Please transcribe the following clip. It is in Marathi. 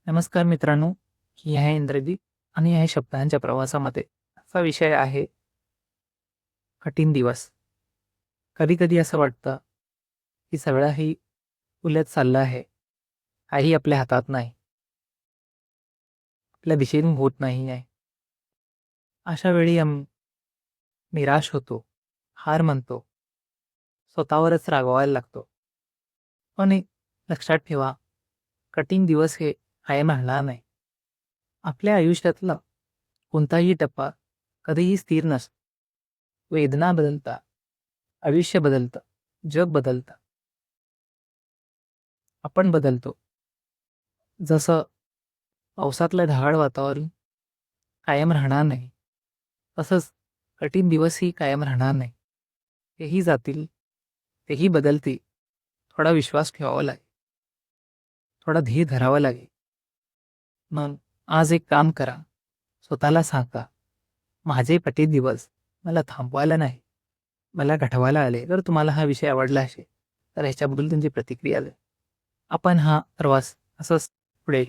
नमस्कार मित्रांनो, ही आहे इंद्रदीप आणि या शब्दांच्या प्रवासामध्ये असा विषय आहे कठीण दिवस. कधी कधी असं वाटतं की सगळंही उलट चाललं आहे, काही आपल्या हातात नाही, आपल्या दिशेने होत नाही आहे. अशा वेळी निराश होतो, हार मानतो, स्वतःवरच रागवायला लागतो. पण लक्षात ठेवा, कठीण दिवस हे कायम राहणार नाही. आपल्या आयुष्यातला कोणताही टप्पा कधीही स्थिर नसतो. वेदना बदलतात, आयुष्य बदलतं, जग बदलतं, आपण बदलतो. जसं पावसातलं ढगाळ वातावरण कायम राहणार नाही, तसंच कठीण दिवसही कायम राहणार नाही. तेही जातील, तेही बदलतील. थोडा विश्वास ठेवावा लागेल, थोडा धीर धरावा लागेल. मग आज एक काम करा, स्वतःला सांगा, माझे कठीण दिवस मला थांबवायला नाही, मला घडवायला आले. जर तुम्हाला हा विषय आवडला असेल तर ह्याच्याबद्दल तुमची प्रतिक्रिया द्या. आपण हा प्रवास असंच पुढे